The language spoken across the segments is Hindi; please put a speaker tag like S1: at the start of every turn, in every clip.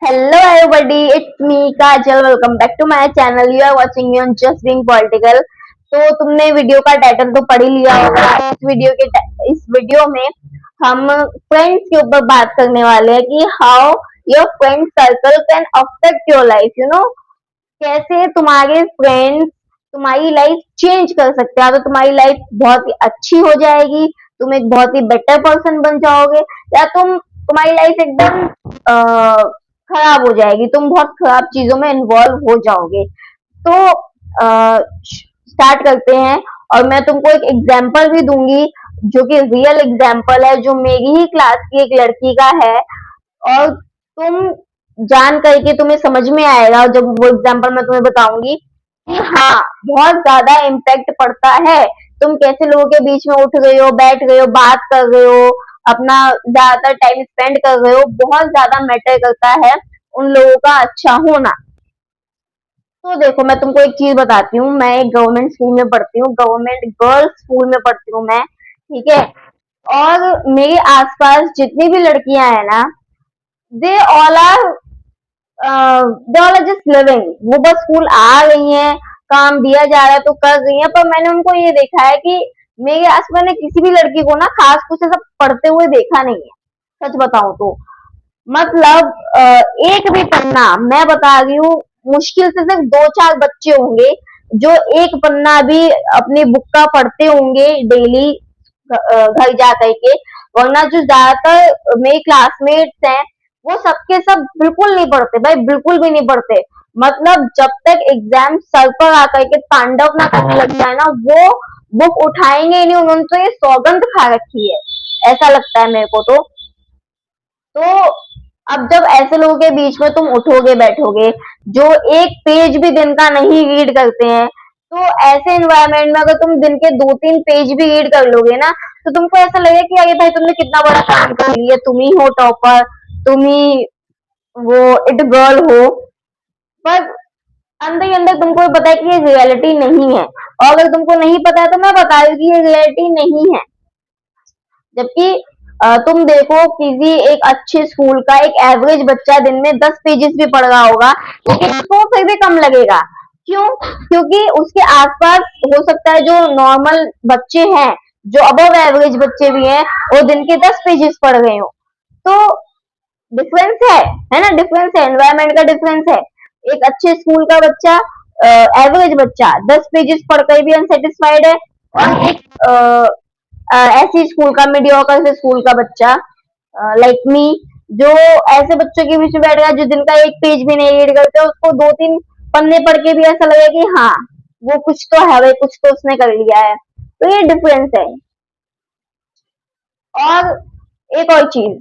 S1: Hello everybody, it's me Kajal. Welcome back to my channel. You are watching me on Just Being Political. तो तुमने वीडियो का टाइटल तो पढ़ ही लिया होगा। इस वीडियो में हम फ्रेंड्स के ऊपर बात करने वाले हैं कि how your friend circle can affect your life. कैसे तुम्हारे फ्रेंड्स तुम्हारी लाइफ चेंज कर सकते हैं। तो तुम्हारी लाइफ बहुत ही अच्छी हो जाएगी, तुम एक बहुत ही बेटर पर्सन बन जाओगे, या तुम्हारी लाइफ एकदम खराब हो जाएगी, तुम बहुत खराब चीजों में इन्वॉल्व हो जाओगे। तो स्टार्ट करते हैं, और मैं तुमको एक एग्जाम्पल भी दूंगी जो कि रियल एग्जाम्पल है, जो मेरी ही क्लास की एक लड़की का है। और तुम जान करके तुम्हें समझ में आएगा जब वो एग्जाम्पल मैं तुम्हें बताऊंगी कि हाँ, बहुत ज्यादा इम्पैक्ट पड़ता है। तुम कैसे लोगों के बीच में उठ गए हो, बैठ गए हो, बात कर रहे हो, अपना ज्यादातर टाइम स्पेंड कर रहे हो, बहुत ज्यादा मैटर करता है उन लोगों का अच्छा होना। तो देखो, मैं तुमको एक चीज बताती हूँ। मैं एक गवर्नमेंट स्कूल में पढ़ती हूँ, गवर्नमेंट गर्ल्स स्कूल में पढ़ती हूँ मैं, ठीक है। और मेरे आसपास जितनी भी लड़कियां हैं ना, they all are they all are just living. वो बस स्कूल आ रही हैं, काम दिया जा रहा है तो कर रही हैं। पर मैंने उनको ये देखा है कि मेरे आसपास ने किसी भी लड़की को ना खास कुछ ऐसा पढ़ते हुए देखा नहीं है, सच बताऊं तो। मतलब एक भी पन्ना, मैं बता रही हूँ, मुश्किल से सिर्फ दो चार बच्चे होंगे जो एक पन्ना भी अपनी बुक का पढ़ते होंगे डेली घर जा करके। वरना जो ज्यादातर मेरे क्लासमेट्स हैं, वो सबके सब बिल्कुल नहीं पढ़ते भाई, बिल्कुल भी नहीं पढ़ते। मतलब जब तक एग्जाम सर पर आकर के तांडव ना करने लग जाए ना, वो बुक उठाएंगे ही नहीं। उन्होंने तो ये सौगंध खा रखी है, ऐसा लगता है मेरे को तो अब जब ऐसे लोगों के बीच में तुम उठोगे बैठोगे, जो एक पेज भी दिन का नहीं रीड करते हैं, तो ऐसे एनवायरनमेंट में अगर तुम दिन के दो तीन पेज भी रीड कर लोगे ना, तो तुमको ऐसा लगेगा कि अरे भाई, तुमने कितना बड़ा काम कर लिया, तुम ही हो टॉपर, तुम ही वो इट गर्ल हो। पर अंदर ही अंदर तुमको भी पता है कि ये रियलिटी नहीं है। और अगर तुमको नहीं पता है तो मैं बता रही हूँ कि ये रियलिटी नहीं है। जबकि तुम देखो, किसी एक अच्छे स्कूल का एक एवरेज बच्चा दिन में 10 पेजेस भी पढ़ रहा होगा, लेकिन उसको फिर भी कम लगेगा। क्यों? क्योंकि उसके आसपास हो सकता है जो नॉर्मल बच्चे हैं, जो अबव एवरेज बच्चे भी हैं, वो दिन के 10 पेजेस पढ़ रहे हो। तो डिफरेंस है ना, डिफरेंस है, एनवायरमेंट का डिफरेंस है। एक अच्छे स्कूल का बच्चा, एवरेज बच्चा 10 पेजेस पढ़कर भी अनसेटिस्फाइड है, और एक ऐसी स्कूल का, मीडियोकर से स्कूल का बच्चा लाइक मी, जो ऐसे बच्चों के बीच में बैठ गया जो दिन का एक पेज भी नहीं रीड करते, उसको दो तीन पन्ने पढ़ के भी ऐसा लगे कि हाँ, वो कुछ तो है भाई, कुछ तो उसने कर लिया है। तो ये डिफरेंस है। और एक और चीज,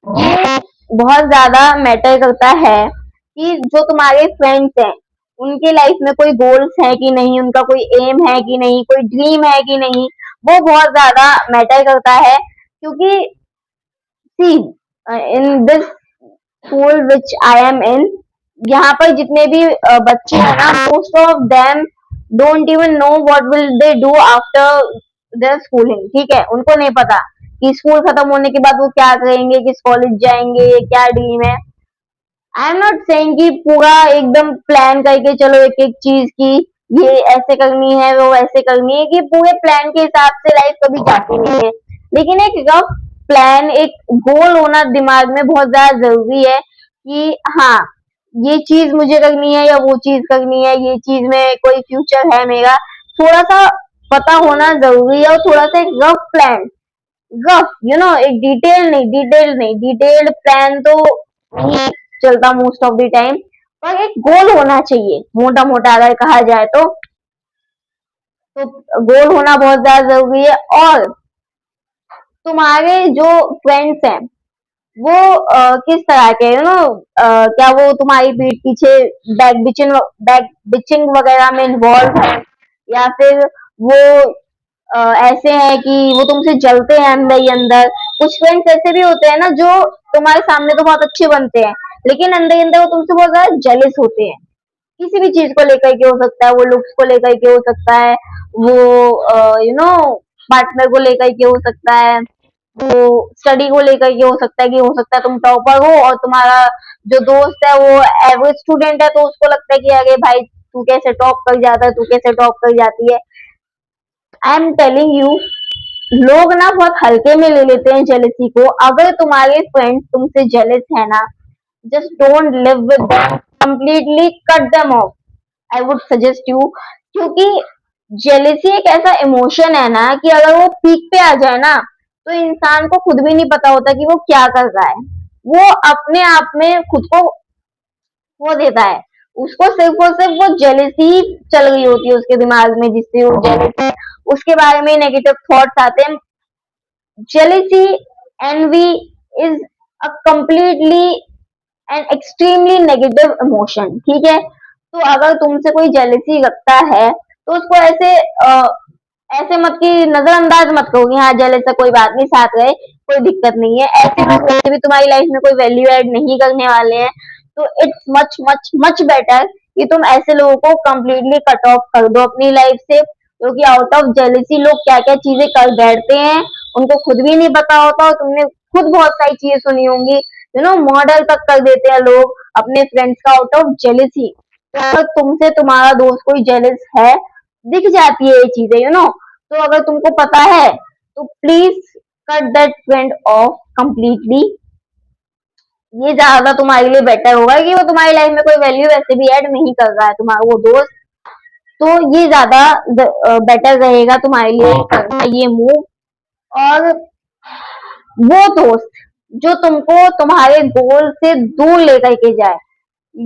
S1: ये बहुत ज्यादा मैटर करता है कि जो तुम्हारे फ्रेंड्स हैं, उनके लाइफ में कोई गोल्स है कि नहीं, उनका कोई एम है कि नहीं, कोई ड्रीम है कि नहीं, वो बहुत ज्यादा मैटर करता है। क्योंकि see, in this school which I am in, यहाँ पर जितने भी बच्चे हैं ना, most of them don't even know what will they do after their schooling. ठीक है, उनको नहीं पता कि स्कूल खत्म होने के बाद वो क्या करेंगे, किस कॉलेज जाएंगे, क्या ड्रीम है। आई एम नॉट सेइंग कि पूरा एकदम प्लान करके चलो एक एक चीज की, ये ऐसे करनी है, वो ऐसे करनी है, कि पूरे प्लान के हिसाब से लाइफ कभी जाती नहीं है। लेकिन एक रफ प्लान, एक गोल होना दिमाग में बहुत ज्यादा जरूरी है कि हाँ, ये चीज मुझे करनी है या वो चीज करनी है, ये चीज में कोई फ्यूचर है मेरा, थोड़ा सा पता होना जरूरी है। और थोड़ा सा एक रफ प्लान, रफ एक डिटेल्ड प्लान तो नहीं चलता मोस्ट ऑफ द टाइम। पर एक गोल होना चाहिए, मोटा मोटा अगर कहा जाए तो गोल होना बहुत ज्यादा जरूरी है। और तुम्हारे जो फ्रेंड्स हैं, वो किस तरह के क्या वो तुम्हारी पीठ पीछे बैक बिचिंग वगैरह में इन्वॉल्व है, या फिर वो ऐसे हैं कि वो तुमसे जलते हैं अंदर ही अंदर। कुछ फ्रेंड्स ऐसे भी होते हैं ना, जो तुम्हारे सामने तो बहुत अच्छे बनते हैं, लेकिन अंदर ही अंदर वो तुमसे बहुत ज्यादा जेलिस होते हैं। किसी भी चीज को लेकर के हो सकता है, वो लुक्स को लेकर के हो सकता है, वो पार्टनर को लेकर के हो सकता है, वो स्टडी को लेकर के हो सकता है तुम टॉपर हो और तुम्हारा जो दोस्त है वो एवरेज स्टूडेंट है, तो उसको लगता है कि अरे भाई तू कैसे टॉप कर जाता है, तू कैसे टॉप कर जाती है। आई एम टेलिंग यू, लोग ना बहुत हल्के में ले लेते हैं जेलेसी को। अगर तुम्हारे फ्रेंड्स तुमसे जेलस है ना, just don't live with them, completely cut them of, I would suggest you. क्योंकि जेलेसी एक ऐसा इमोशन है ना कि अगर वो पीक पे आ जाए ना, तो इंसान को खुद भी नहीं पता होता कि वो क्या कर रहा है। वो अपने आप में खुद को खो देता है। उसको सिर्फ और सिर्फ वो जेलेसी चल रही होती है उसके दिमाग में, जिससे वो जेलस है, उसके बारे में नेगेटिव थॉट्स आते हैं। jealousy envy is a completely and extremely negative emotion, ठीक है। तो अगर तुमसे कोई जेलेसी रखता है तो उसको ऐसे मत कि नजरअंदाज मत करो कि हाँ जेलस है कोई बात नहीं, साथ रहे, कोई दिक्कत नहीं है। ऐसे लोग वैसे भी तुम्हारी लाइफ में कोई वैल्यू ऐड नहीं करने वाले हैं। तो it's much much much better कि तुम ऐसे लोगों को कंप्लीटली कट ऑफ कर दो अपनी लाइफ से, क्योंकि आउट ऑफ जेलेसी लोग क्या क्या चीजें कर बैठते हैं उनको खुद भी नहीं पता होता। और तुमने खुद बहुत सारी चीजें सुनी होंगी, मर्डर तक कर देते हैं लोग अपने फ्रेंड्स का आउट ऑफ जेलेसी। तो अगर तुमसे तुम्हारा दोस्त कोई जेलस है, दिख जाती है ये चीजें, तो अगर तुमको पता है तो please cut that friend of completely. ये ज्यादा तुम्हारे लिए बेटर होगा कि वो तुम्हारी लाइफ में कोई वैल्यू वैसे भी ऐड नहीं कर रहा है तुम्हारा वो दोस्त। तो ये ज्यादा बेटर रहेगा तुम्हारे लिए करना ये मूव। और वो दोस्त जो तुमको तुम्हारे गोल से दूर लेकर के जाए,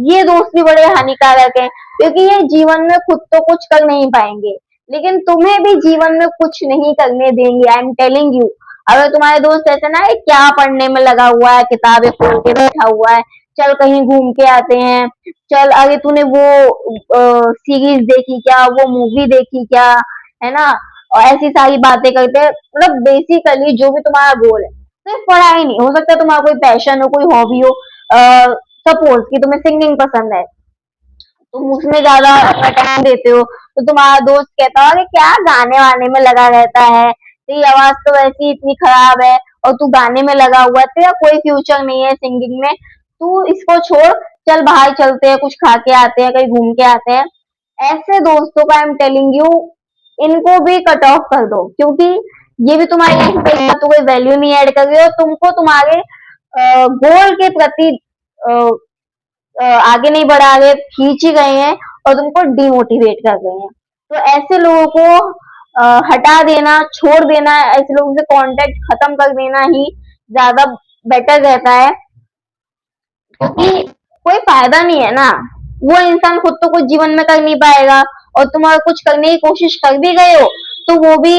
S1: ये दोस्त भी बड़े हानिकारक है, क्योंकि ये जीवन में खुद तो कुछ कर नहीं पाएंगे लेकिन तुम्हें भी जीवन में कुछ नहीं करने देंगे। आई एम टेलिंग यू, अगर तुम्हारे दोस्त ऐसे ना है क्या पढ़ने में लगा हुआ है, किताबें खोल के बैठा हुआ है, चल कहीं घूम के आते हैं, चल अरे तूने वो सीरीज देखी क्या, वो मूवी देखी क्या, है ना, और ऐसी सारी बातें करते हैं। मतलब बेसिकली जो भी तुम्हारा गोल है, सिर्फ पढ़ाई नहीं, हो सकता है तुम्हारा कोई पैशन हो, कोई हॉबी हो। सपोज कि तुम्हें सिंगिंग पसंद है, तुम उसमें ज्यादा अपना टाइम देते हो, तो तुम्हारा दोस्त कहता होगा कि क्या गाने वाने में लगा रहता है, तेरी आवाज तो वैसी इतनी खराब है और तू गाने में लगा हुआ है, तेरा कोई फ्यूचर नहीं है सिंगिंग में, तू इसको छोड़, चल बाहर चलते हैं, कुछ खा के आते हैं, कहीं घूम के आते हैं। ऐसे दोस्तों का आई एम टेलिंग यू, इनको भी कट ऑफ कर दो, क्योंकि ये भी तुम्हारी लाइफ में तो कोई वैल्यू नहीं ऐड कर रहे हो, तुमको तुम्हारे गोल के प्रति आगे नहीं बढ़ा रहे, खींच ही गए हैं और तुमको डिमोटिवेट कर रहे हैं। तो ऐसे लोगों को हटा देना, छोड़ देना, ऐसे लोगों से कांटेक्ट खत्म कर देना ही ज्यादा बेटर रहता है, क्योंकि कोई फायदा नहीं है ना। वो इंसान खुद तो कुछ जीवन में कर नहीं पाएगा, और तुम अगर कुछ करने की कोशिश कर भी गए हो तो वो भी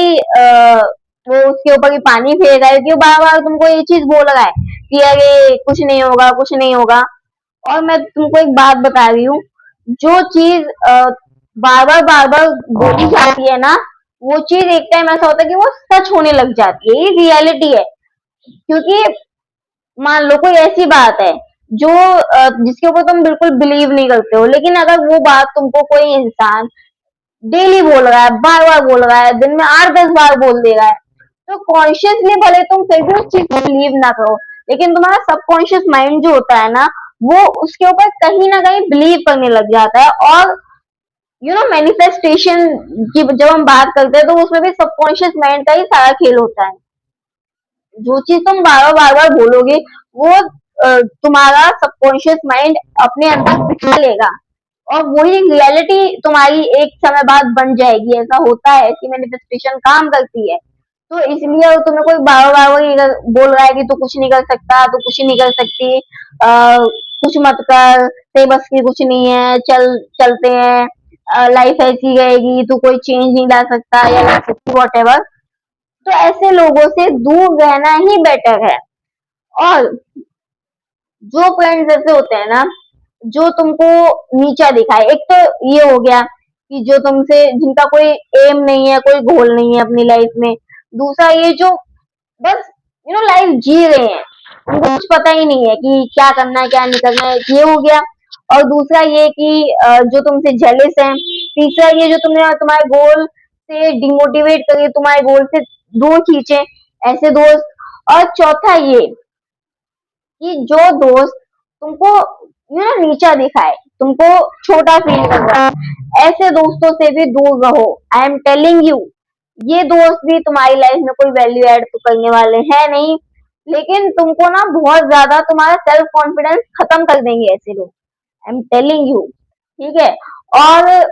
S1: वो उसके ऊपर ही पानी फेर रहा है, क्यों बार बार तुमको ये चीज बोल रहा है कि अरे कुछ नहीं होगा, कुछ नहीं होगा। और मैं तुमको एक बात बता रही हूँ, जो चीज बार बार बोली जाती है ना, वो चीज एक टाइम ऐसा होता है कि वो सच होने लग जाती है, ये रियलिटी है। क्योंकि मान लो कोई ऐसी बात है जो जिसके ऊपर तुम बिल्कुल बिलीव नहीं करते हो, लेकिन अगर वो बात तुमको कोई इंसान डेली बोल रहा है, बार बार बोल रहा है, दिन में 8-10 बार बोल दे रहा है, तो कॉन्शियसली भले तुम फिर भी उस चीज को बिलीव ना करो, लेकिन तुम्हारा सबकॉन्शियस माइंड जो होता है ना, वो उसके ऊपर कहीं ना कहीं बिलीव करने लग जाता है। और मैनिफेस्टेशन की जब हम बात करते हैं तो उसमें भी सबकॉन्शियस माइंड का ही सारा खेल होता है। जो चीज तुम बार बार बोलोगे, वो तुम्हारा सबकॉन्शियस माइंड अपने अंदर बिठा लेगा, और वही रियलिटी तुम्हारी एक समय बाद बन जाएगी। ऐसा होता है कि मैनिफेस्टेशन काम करती है। तो इसलिए अगर तुम्हें कोई बार बार वही बोल रहा है कि तू कुछ नहीं कर सकता, तू कुछ नहीं कर सकती, कुछ मत कर, तेरे बस की कुछ नहीं है, चलते हैं, लाइफ ऐसी रहेगी, तू कोई चेंज नहीं ला सकता या ला सकती, वॉट एवर, तो ऐसे लोगों से दूर रहना ही बेटर है। और जो फ्रेंड्स ऐसे होते हैं ना, जो तुमको नीचा दिखाए, एक तो ये हो गया कि जो तुमसे जिनका कोई एम नहीं है, कोई गोल नहीं है अपनी लाइफ में। दूसरा ये जो बस लाइफ जी रहे हैं, उनको कुछ पता ही नहीं है कि क्या करना है क्या नहीं करना है, ये हो गया। और दूसरा ये कि जो तुमसे जेलिस है। तीसरा ये जो तुमने तुम्हारे गोल से डिमोटिवेट करे, तुम्हारे गोल से दूर खींचे, ऐसे दोस्त। और चौथा ये कि जो दोस्त तुमको नीचा दिखाए, तुमको छोटा फील करवाए, ऐसे दोस्तों से भी दूर रहो। आई एम टेलिंग यू, ये दोस्त भी तुम्हारी लाइफ में कोई वैल्यू ऐड तो करने वाले हैं नहीं, लेकिन तुमको ना बहुत ज्यादा तुम्हारा सेल्फ कॉन्फिडेंस खत्म कर देंगे ऐसे लोग। आई एम टेलिंग यू, ठीक है। और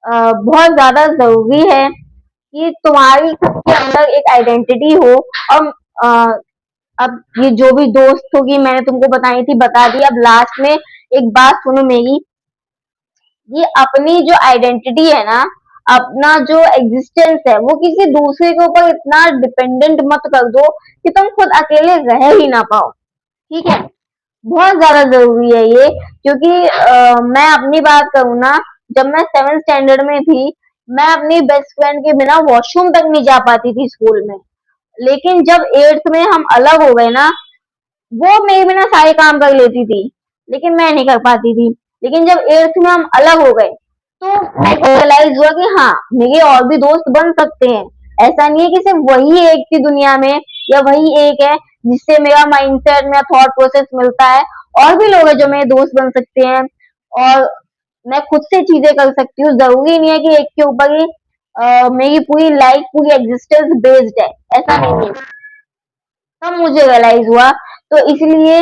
S1: बहुत ज्यादा जरूरी है कि तुम्हारी खुद के अंदर एक आइडेंटिटी हो। और अ, अब ये जो भी दोस्त होगी मैंने तुमको बताई थी, बता दी। अब लास्ट में एक बात सुनो मेरी, ये अपनी जो आइडेंटिटी है ना, अपना जो एग्जिस्टेंस है, वो किसी दूसरे के ऊपर इतना डिपेंडेंट मत कर दो कि तुम खुद अकेले रह ही ना पाओ, ठीक है। बहुत ज्यादा जरूरी है ये, क्योंकि मैं अपनी बात करूँ ना, जब मैं 7th स्टैंडर्ड में थी, मैं अपनी बेस्ट फ्रेंड के बिना वॉशरूम तक नहीं जा पाती थी स्कूल में। लेकिन जब 8th में हम अलग हो गए ना, वो मेरे बिना सारे काम कर लेती थी, लेकिन मैं नहीं कर पाती थी। लेकिन जब 8th में हम अलग हो गए, तो मेरे को रियलाइज हुआ कि हाँ, मेरे और भी दोस्त बन सकते हैं। ऐसा नहीं है कि सिर्फ वही एक थी दुनिया में, या वही एक है जिससे मेरा माइंडसेट, मेरा थॉट प्रोसेस मिलता है। और भी लोग हैं जो मेरे दोस्त बन सकते हैं, और मैं खुद से चीजें कर सकती हूँ। जरूरी नहीं है कि एक के ऊपर ही मेरी पूरी लाइफ, पूरी एग्जिस्टेंस बेस्ड है, ऐसा नहीं है। तब मुझे रियलाइज हुआ। तो इसलिए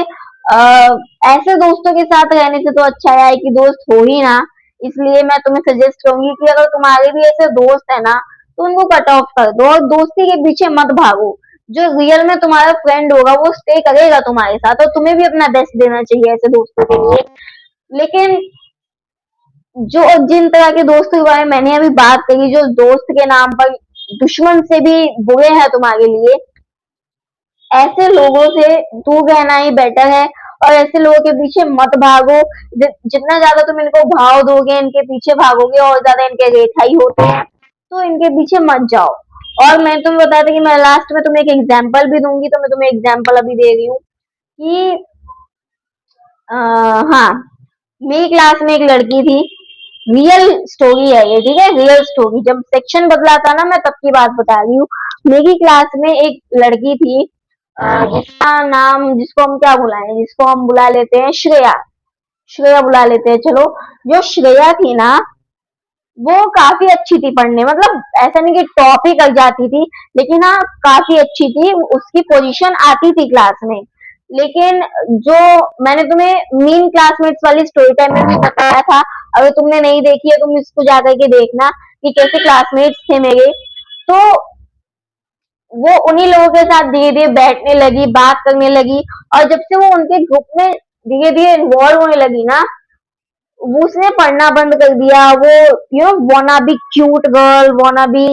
S1: ऐसे दोस्तों के साथ रहने से तो अच्छा है कि दोस्त हो ही ना। इसलिए मैं तुम्हें सजेस्ट करूंगी कि अगर तुम्हारे भी ऐसे दोस्त है ना, तो उनको कट ऑफ कर दो और दोस्ती के पीछे मत भागो। जो रियल में तुम्हारा फ्रेंड होगा वो स्टे करेगा तुम्हारे साथ, और तुम्हें भी अपना बेस्ट देना चाहिए ऐसे दोस्तों के लिए। लेकिन जो जिन तरह के दोस्तों के बारे में मैंने अभी बात करी, जो दोस्त के नाम पर दुश्मन से भी बुरे हैं तुम्हारे लिए, ऐसे लोगों से दूर रहना ही बेटर है। और ऐसे लोगों के पीछे मत भागो। जितना ज्यादा तुम इनको भाव दोगे, इनके पीछे भागोगे, और ज्यादा इनके रेट हाई होते हैं, तो इनके पीछे मत जाओ। और मैं तुम्हें बता दें कि मैं लास्ट में तुम्हें एक एग्जाम्पल भी दूंगी, तो मैं तुम्हें एग्जाम्पल अभी दे रही हूँ कि हाँ, मेरी क्लास में एक लड़की थी। रियल स्टोरी है ये, ठीक है, रियल स्टोरी। जब सेक्शन बदला था ना, मैं तब की बात बता रही हूँ। मेरी क्लास में एक लड़की थी, जिसका नाम, जिसको हम क्या बुलाएं, जिसको हम बुला लेते हैं श्रेया। श्रेया बुला लेते हैं, चलो। जो श्रेया थी ना, वो काफी अच्छी थी पढ़ने, मतलब ऐसा नहीं कि टॉप ही कर जाती थी, लेकिन हाँ काफी अच्छी थी, उसकी पोजीशन आती थी क्लास में। लेकिन जो मैंने तुम्हें मीन क्लासमेट्स वाली स्टोरी टाइम में भी बताया था, अगर तुमने नहीं देखी है तुम इसको जाकर के देखना कि कैसे क्लासमेट्स थे मेरे। तो वो उन्हीं लोगों के साथ धीरे धीरे बैठने लगी, बात करने लगी। और जब से वो उनके ग्रुप में धीरे धीरे इन्वॉल्व होने लगी ना, वो उसने पढ़ना बंद कर दिया। वो wanna be cute girl, wanna be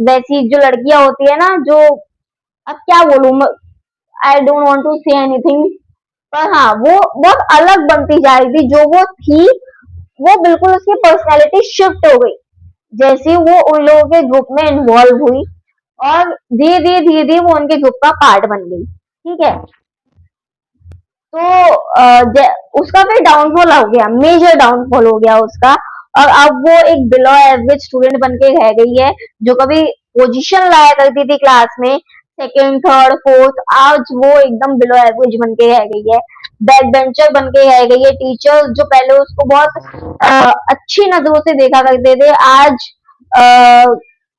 S1: वैसी जो लड़कियां होती है ना, जो, अब क्या बोलूं, I don't want to say anything, पर हाँ, वो बहुत अलग बनती जा रही थी। जो वो थी, वो बिल्कुल उसकी पर्सनैलिटी शिफ्ट हो गई जैसे ही वो उन लोगों के ग्रुप में इन्वॉल्व हुई। और धीरे धीरे वो उनके ग्रुप का पार्ट बन गई, ठीक है। तो उसका फिर डाउनफॉल हो गया, मेजर डाउनफॉल हो गया उसका। और अब वो एक बिलो एवरेज स्टूडेंट बन के रह गई है। जो कभी पोजीशन लाया करती थी क्लास में, सेकंड, थर्ड, फोर्थ, आज वो एकदम बिलो एवरेज बन के रह गई है। बैक बेंचर बन के रह गई है। टीचर जो पहले उसको बहुत अच्छी नजरों से देखा करते थे, आज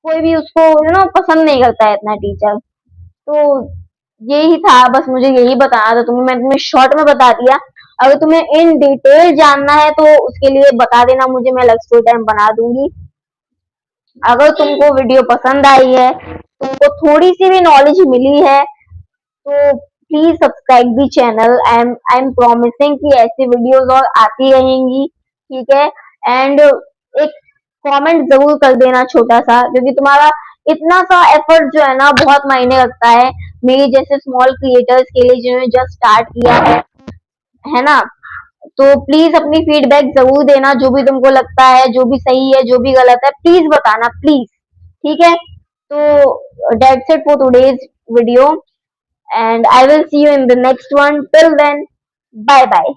S1: कोई भी उसको पसंद नहीं करता है इतना टीचर। तो यही था, बस मुझे यही बताना था तुम्हें, मैंने तुम्हें शॉर्ट में बता दिया। अगर तुम्हें इन डिटेल जानना है तो उसके लिए बता देना मुझे, मैं अलग स्टोरी टाइम बना दूंगी। अगर तुमको वीडियो पसंद आई है, तुमको थोड़ी सी भी नॉलेज मिली है, तो please subscribe the channel. I am promising कि ऐसी वीडियोस और आती रहेंगी, ठीक है। एंड एक कमेंट जरूर कर देना छोटा सा, क्योंकि तुम्हारा इतना सा एफर्ट जो है ना, बहुत मायने रखता है मेरी जैसे स्मॉल क्रिएटर्स के लिए जिन्होंने जस्ट स्टार्ट किया है ना। तो प्लीज अपनी फीडबैक जरूर देना, जो भी तुमको लगता है, जो भी सही है, जो भी गलत है, प्लीज बताना, प्लीज, ठीक है। तो that's it for today's video, and I will see you in the next one. Till then, bye bye.